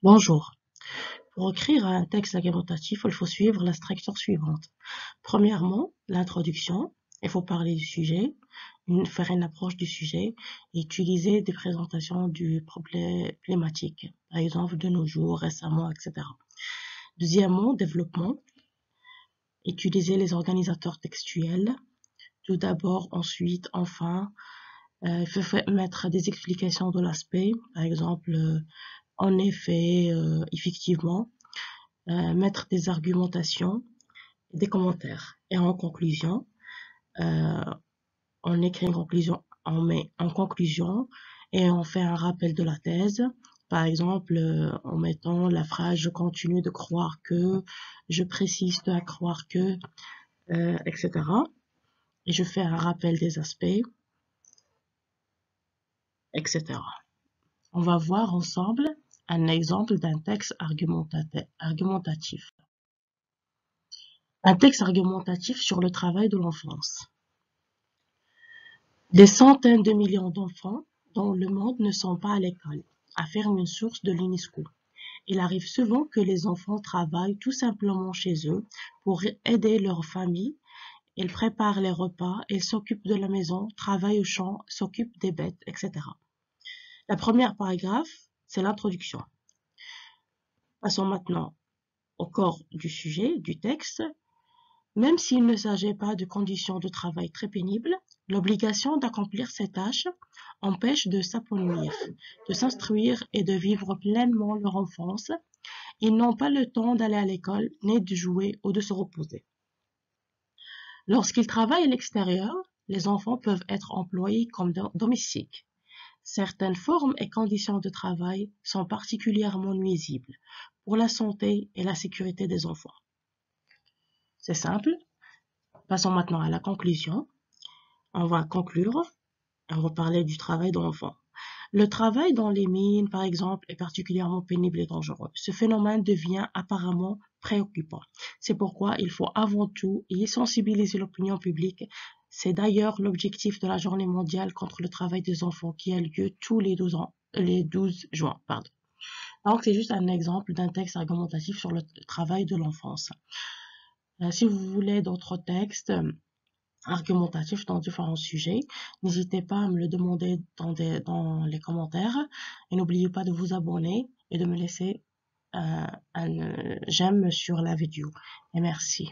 Bonjour. Pour écrire un texte argumentatif, il faut suivre la structure suivante. Premièrement, l'introduction. Il faut parler du sujet, faire une approche du sujet et utiliser des présentations du problématique, par exemple de nos jours, récemment, etc. Deuxièmement, développement. Utiliser les organisateurs textuels. Tout d'abord, ensuite, enfin, il faut mettre des explications de l'aspect, par exemple, en effet, effectivement. Mettre des argumentations, des commentaires. Et en conclusion, euh, on écrit une conclusion, on met en conclusion et on fait un rappel de la thèse. Par exemple, en mettant la phrase je continue de croire que, je précise de croire que, etc. Et je fais un rappel des aspects, etc. On va voir ensemble un exemple d'un texte argumentatif. Un texte argumentatif sur le travail de l'enfance. Des centaines de millions d'enfants dans le monde ne sont pas à l'école, affirme une source de l'UNESCO. Il arrive souvent que les enfants travaillent tout simplement chez eux pour aider leur famille. Ils préparent les repas, ils s'occupent de la maison, travaillent au champ, s'occupent des bêtes, etc. La première paragraphe, c'est l'introduction. Passons maintenant au corps du sujet, du texte. Même s'il ne s'agit pas de conditions de travail très pénibles, l'obligation d'accomplir ces tâches empêche de s'épanouir, de s'instruire et de vivre pleinement leur enfance. Ils n'ont pas le temps d'aller à l'école, ni de jouer ou de se reposer. Lorsqu'ils travaillent à l'extérieur, les enfants peuvent être employés comme domestiques. Certaines formes et conditions de travail sont particulièrement nuisibles pour la santé et la sécurité des enfants. C'est simple. Passons maintenant à la conclusion. On va conclure et on va parler du travail de l'enfant. Le travail dans les mines, par exemple, est particulièrement pénible et dangereux. Ce phénomène devient apparemment préoccupant. C'est pourquoi il faut avant tout y sensibiliser l'opinion publique. C'est d'ailleurs l'objectif de la Journée mondiale contre le travail des enfants qui a lieu tous les 12 juin. Pardon. Donc, c'est juste un exemple d'un texte argumentatif sur le travail de l'enfance. Si vous voulez d'autres textes, argumentatif dans différents sujets. N'hésitez pas à me le demander dans les commentaires. Et n'oubliez pas de vous abonner et de me laisser un j'aime sur la vidéo. Et merci.